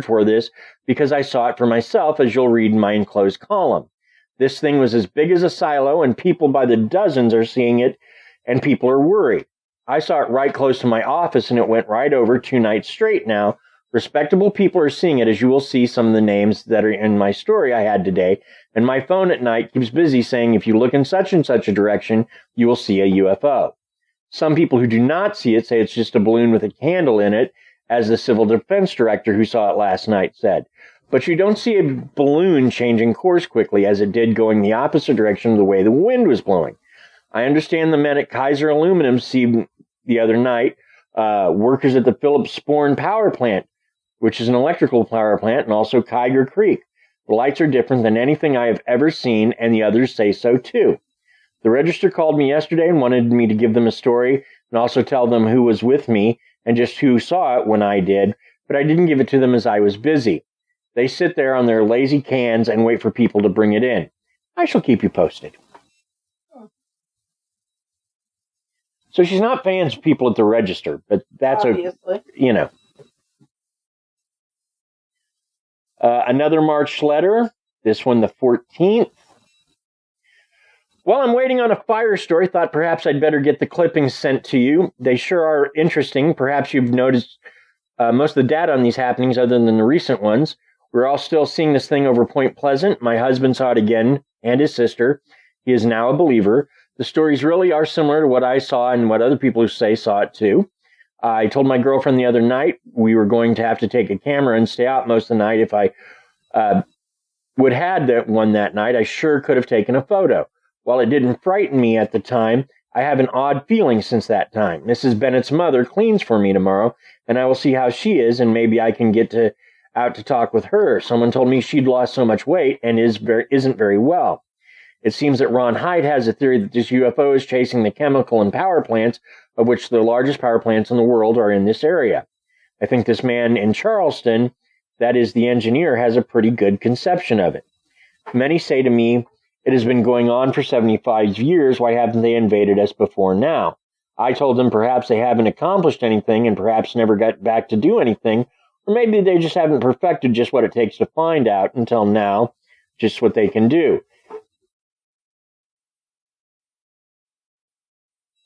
for this because I saw it for myself, as you'll read in my enclosed column. This thing was as big as a silo, and people by the dozens are seeing it, and people are worried. I saw it right close to my office, and it went right over 2 nights straight now. Respectable people are seeing it, as you will see some of the names that are in my story I had today. And my phone at night keeps busy saying, if you look in such and such a direction, you will see a UFO. Some people who do not see it say it's just a balloon with a candle in it, as the civil defense director who saw it last night said. But you don't see a balloon changing course quickly, as it did going the opposite direction of the way the wind was blowing. I understand the men at Kaiser Aluminum see the other night workers at the Phillips Sporn power plant, which is an electrical power plant, and also Kyger Creek. The lights are different than anything I have ever seen, and the others say so too. The Register called me yesterday and wanted me to give them a story and also tell them who was with me and just who saw it when I did, but I didn't give it to them as I was busy. They sit there on their lazy cans and wait for people to bring it in. I shall keep you posted. So she's not fans of people at the Register, but that's obviously. Another March letter, this one the 14th. While I'm waiting on a fire story, thought perhaps I'd better get the clippings sent to you. They sure are interesting. Perhaps you've noticed most of the data on these happenings other than the recent ones. We're all still seeing this thing over Point Pleasant. My husband saw it again, and his sister. He is now a believer. The stories really are similar to what I saw and what other people who say saw it too. I told my girlfriend the other night we were going to have to take a camera and stay out most of the night. If I would had that one that night, I sure could have taken a photo. While it didn't frighten me at the time, I have an odd feeling since that time. Mrs. Bennett's mother cleans for me tomorrow, and I will see how she is, and maybe I can get out to talk with her. Someone told me she'd lost so much weight and isn't very well. It seems that Ron Hyde has a theory that this UFO is chasing the chemical and power plants, of which the largest power plants in the world are in this area. I think this man in Charleston, that is the engineer, has a pretty good conception of it. Many say to me, it has been going on for 75 years. Why haven't they invaded us before now? I told them perhaps they haven't accomplished anything and perhaps never got back to do anything, or maybe they just haven't perfected just what it takes to find out until now, just what they can do.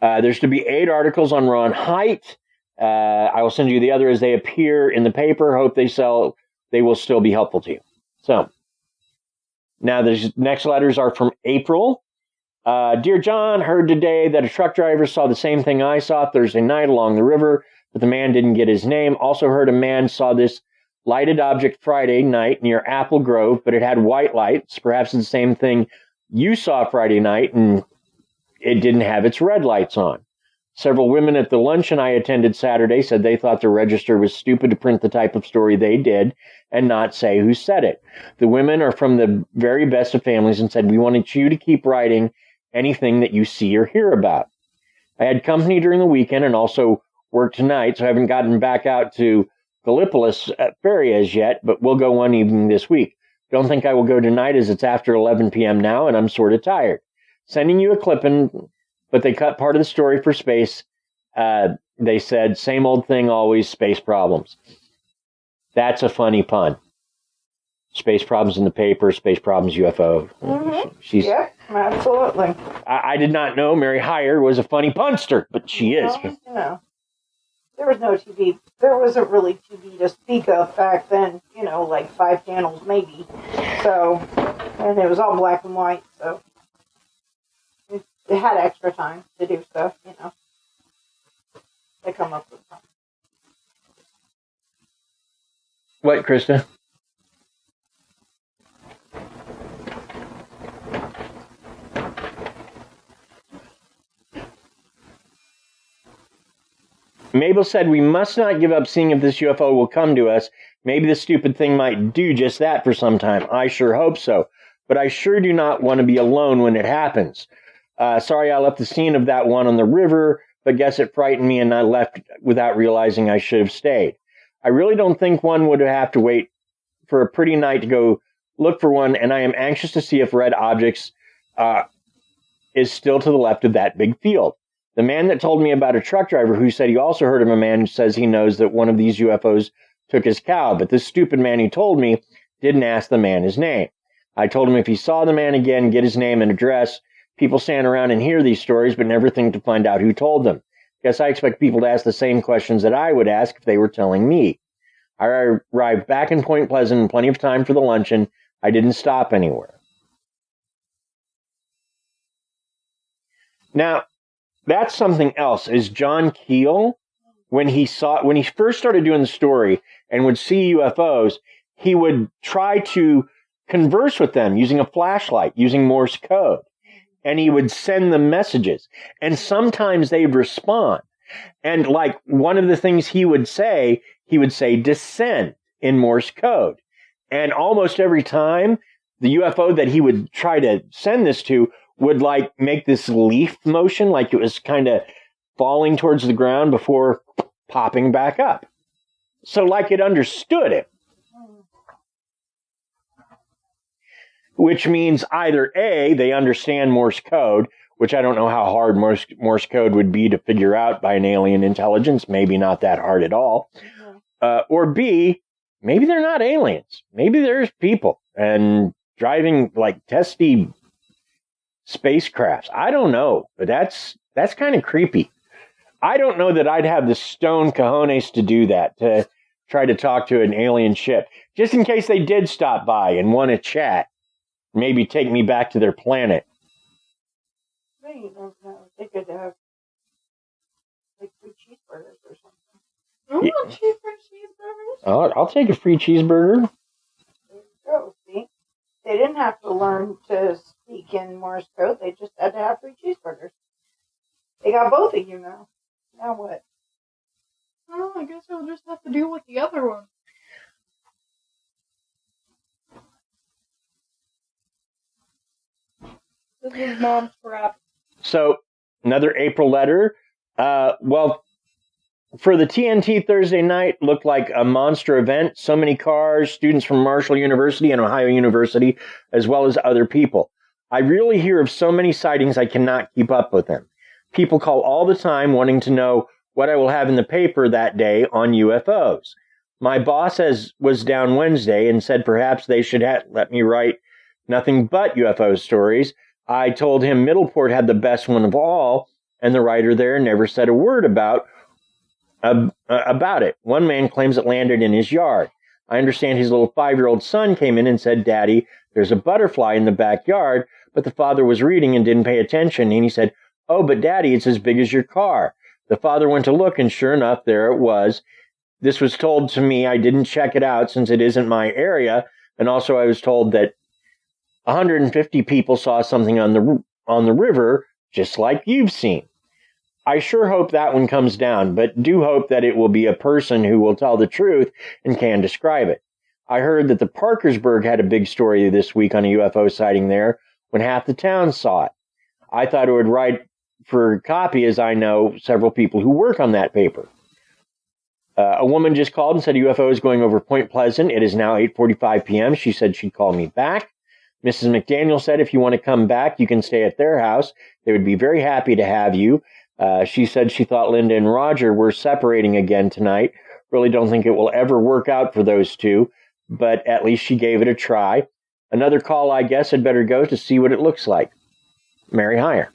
There's to be 8 articles on Ron Haidt. I will send you the other as they appear in the paper. Hope they will still be helpful to you. So, now the next letters are from April. Dear John, heard today that a truck driver saw the same thing I saw Thursday night along the river, but the man didn't get his name. Also heard a man saw this lighted object Friday night near Apple Grove, but it had white lights. Perhaps it's the same thing you saw Friday night, and it didn't have its red lights on. Several women at the luncheon I attended Saturday said they thought the Register was stupid to print the type of story they did and not say who said it. The women are from the very best of families and said, we wanted you to keep writing anything that you see or hear about. I had company during the weekend and also work tonight, so I haven't gotten back out to Gallipolis Ferry as yet, but we'll go one evening this week. Don't think I will go tonight as it's after 11 p.m. now and I'm sort of tired. Sending you a clipping, but they cut part of the story for space. They said, same old thing always, space problems. That's a funny pun. Space problems in the paper, space problems UFO. Mm-hmm. Yep, absolutely. I did not know Mary Hyres was a funny punster, but she is. There was no TV. There wasn't really TV to speak of back then, like 5 channels maybe. So, and it was all black and white, so it had extra time to do stuff, They come up with something. What, Krysta? Mabel said, we must not give up seeing if this UFO will come to us. Maybe the stupid thing might do just that for some time. I sure hope so. But I sure do not want to be alone when it happens. Sorry I left the scene of that one on the river, but guess it frightened me and I left without realizing I should have stayed. I really don't think one would have to wait for a pretty night to go look for one, and I am anxious to see if red objects is still to the left of that big field. The man that told me about a truck driver who said he also heard of a man who says he knows that one of these UFOs took his cow, but this stupid man who told me didn't ask the man his name. I told him if he saw the man again, get his name and address. People stand around and hear these stories, but never think to find out who told them. Guess I expect people to ask the same questions that I would ask if they were telling me. I arrived back in Point Pleasant in plenty of time for the luncheon. I didn't stop anywhere. Now, that's something else. Is John Keel, when he first started doing the story and would see UFOs, he would try to converse with them using a flashlight, using Morse code. And he would send them messages. And sometimes they'd respond. And like one of the things he would say descend in Morse code. And almost every time the UFO that he would try to send this to would like make this leaf motion, like it was kind of falling towards the ground before popping back up. So like it understood it. Which means either A, they understand Morse code, which I don't know how hard Morse code would be to figure out by an alien intelligence, maybe not that hard at all. Or B, maybe they're not aliens. Maybe there's people and driving like testy spacecrafts. I don't know, but that's kind of creepy. I don't know that I'd have the stone cojones to do that, to try to talk to an alien ship, just in case they did stop by and want to chat. Maybe take me back to their planet. They don't know. They could have like free cheeseburgers or something. I want free cheeseburgers. I'll take a free cheeseburger. There you go. See, they didn't have to learn to speak in Morse code. They just had to have free cheeseburgers. They got both of you now. Now what? Oh, I guess I'll just have to deal with the other one. This is Mom's crap. So, another April letter. Well, for the TNT Thursday night, looked like a monster event. So many cars, students from Marshall University and Ohio University, as well as other people. I really hear of so many sightings I cannot keep up with them. People call all the time wanting to know what I will have in the paper that day on UFOs. My boss was down Wednesday and said perhaps they should let me write nothing but UFO stories. I told him Middleport had the best one of all, and the writer there never said a word about it. One man claims it landed in his yard. I understand his little 5-year-old son came in and said, "Daddy, there's a butterfly in the backyard," but the father was reading and didn't pay attention, and he said, "Oh, but Daddy, it's as big as your car." The father went to look, and sure enough, there it was. This was told to me. I didn't check it out since it isn't my area, and also I was told that 150 people saw something on the river, just like you've seen. I sure hope that one comes down, but do hope that it will be a person who will tell the truth and can describe it. I heard that the Parkersburg had a big story this week on a UFO sighting there when half the town saw it. I thought it would write for a copy, as I know several people who work on that paper. A woman just called and said a UFO is going over Point Pleasant. It is now 8:45 p.m. She said she'd call me back. Mrs. McDaniel said if you want to come back, you can stay at their house. They would be very happy to have you. She said she thought Linda and Roger were separating again tonight. Really don't think it will ever work out for those two, but at least she gave it a try. Another call, I guess, had better go to see what it looks like. Mary Hyre.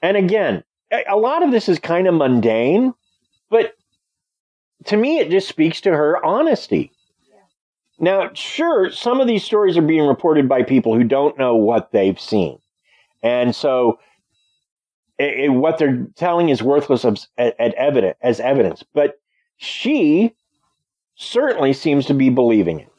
And again, a lot of this is kind of mundane, but to me, it just speaks to her honesty. Now, sure, some of these stories are being reported by people who don't know what they've seen. And so what they're telling is worthless as evidence. But she certainly seems to be believing it.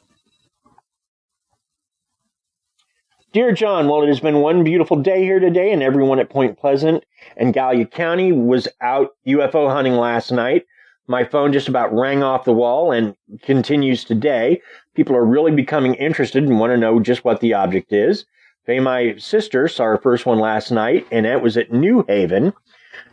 Dear John, well, it has been one beautiful day here today, and everyone at Point Pleasant and Gallia County was out UFO hunting last night. My phone just about rang off the wall and continues today. People are really becoming interested and want to know just what the object is. Faye, my sister, saw her first one last night, and it was at New Haven.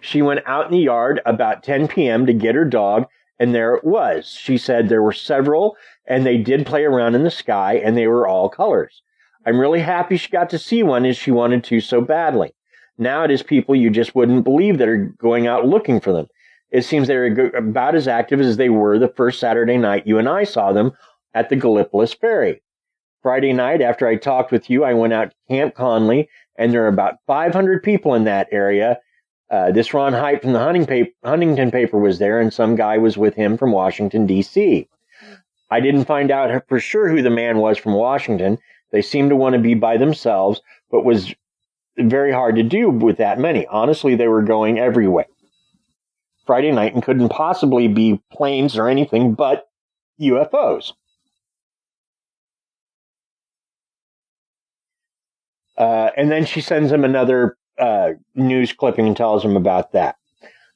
She went out in the yard about 10 p.m. to get her dog, and there it was. She said there were several, and they did play around in the sky, and they were all colors. I'm really happy she got to see one as she wanted to so badly. Now it is people you just wouldn't believe that are going out looking for them. it seems they're about as active as they were the first Saturday night you and I saw them at the Gallipolis Ferry. Friday night, after I talked with you, I went out to Camp Conley, and there are about 500 people in that area. This Ron Haidt from the Huntington paper was there, and some guy was with him from Washington, D.C. I didn't find out for sure who the man was from Washington. They seemed to want to be by themselves, but was very hard to do with that many. Honestly, they were going everywhere Friday night and couldn't possibly be planes or anything but UFOs. And then she sends him another news clipping and tells him about that.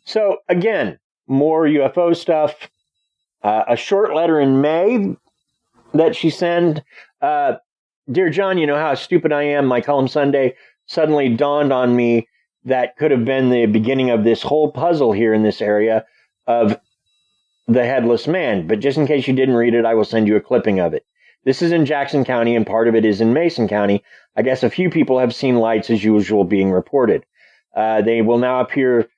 So again, more UFO stuff. A short letter in May that she sent. Dear John, you know how stupid I am. My column Sunday suddenly dawned on me that could have been the beginning of this whole puzzle here in this area of the headless man. But just in case you didn't read it, I will send you a clipping of it. This is in Jackson County, and part of it is in Mason County. I guess a few people have seen lights as usual being reported. They will now appear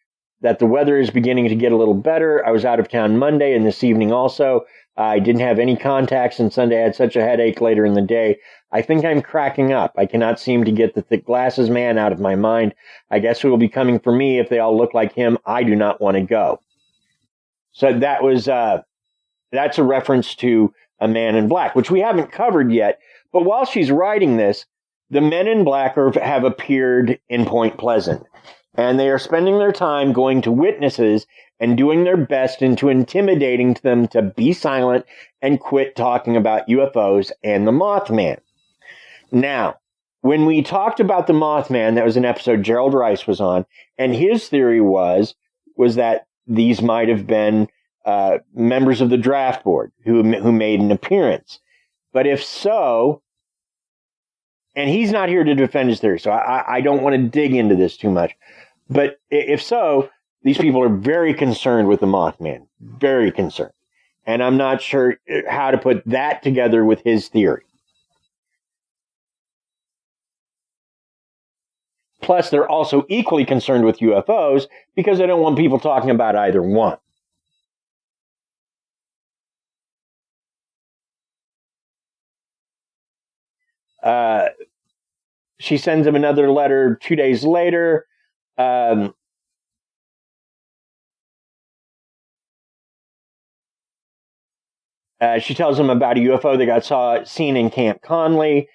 that the weather is beginning to get a little better. I was out of town Monday and this evening also. I didn't have any contacts, and Sunday I had such a headache later in the day. I think I'm cracking up. I cannot seem to get the thick glasses man out of my mind. I guess it will be coming for me if they all look like him. I do not want to go. So that was that's a reference to a man in black, which we haven't covered yet. But while she's writing this, the men in black have appeared in Point Pleasant, and they are spending their time going to witnesses and doing their best into intimidating them to be silent and quit talking about UFOs and the Mothman. Now, when we talked about the Mothman, that was an episode Gerald Rice was on, and his theory was that these might have been members of the draft board who made an appearance. But if so, and he's not here to defend his theory, so I don't want to dig into this too much. But if so, these people are very concerned with the Mothman, very concerned. And I'm not sure how to put that together with his theory. Plus, they're also equally concerned with UFOs because they don't want people talking about either one. She sends him another letter 2 days later. She tells him about a UFO they got seen in Camp Conley.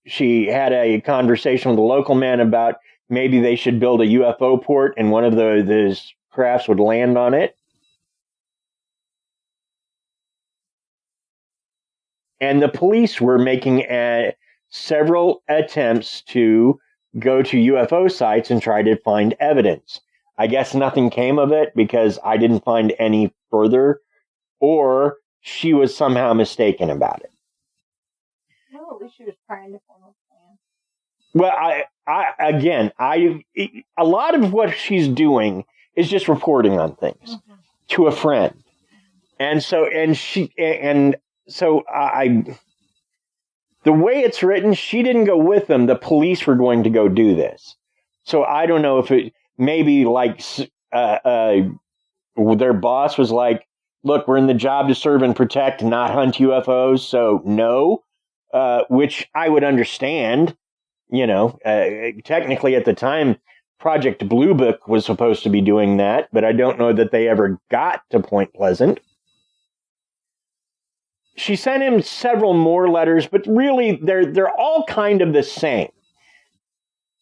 She had a conversation with a local man about maybe they should build a UFO port and one of those crafts would land on it. And the police were making several attempts to go to UFO sites and try to find evidence. I guess nothing came of it because I didn't find any further, or she was somehow mistaken about it. Well, at least she was trying to form a plan. Well, a lot of what she's doing is just reporting on things to a friend. And so the way it's written, she didn't go with them. The police were going to go do this. So I don't know if it maybe like their boss was like, look, we're in the job to serve and protect, not hunt UFOs. So no, which I would understand. You know, technically at the time, Project Blue Book was supposed to be doing that, but I don't know that they ever got to Point Pleasant. She sent him several more letters, but really they're all kind of the same.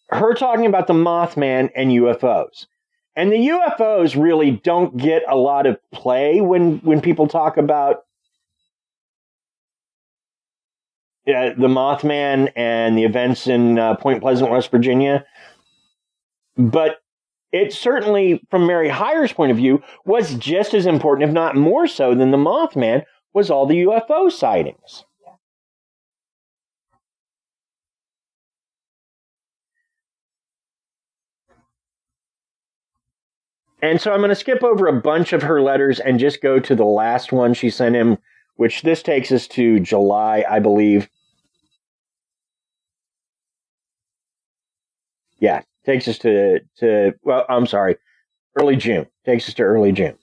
Her talking about the Mothman and UFOs. And the UFOs really don't get a lot of play when people talk about the Mothman and the events in Point Pleasant, West Virginia. But it certainly, from Mary Hyres' point of view, was just as important, if not more so, than the Mothman, was all the UFO sightings. And so I'm going to skip over a bunch of her letters and just go to the last one she sent him, which this takes us to July, I believe. Yeah, takes us to well, I'm sorry, early June. Takes us to early June.